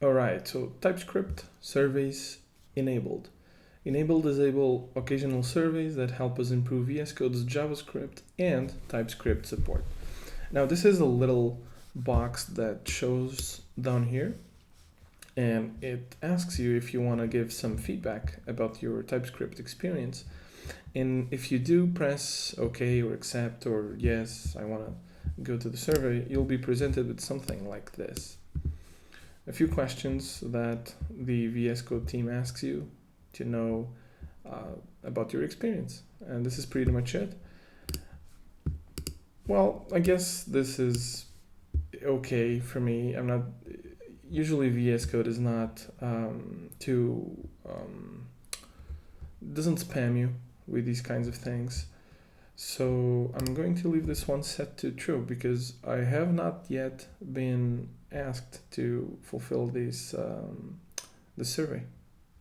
Alright, so TypeScript surveys enabled. Enable disable occasional surveys that help us improve VS Code's JavaScript and TypeScript support. Now this is a little box that shows down here, and it asks you if you want to give some feedback about your TypeScript experience. And if you do press OK or accept or yes, I want to go to the survey, you'll be presented with something like this. A few questions that the VS Code team asks you to know about your experience. And this is pretty much it. Well, I guess this is okay for me. I'm not, usually VS Code is not doesn't spam you with these kinds of things. So I'm going to leave this one set to true because I have not yet been asked to fulfill this survey.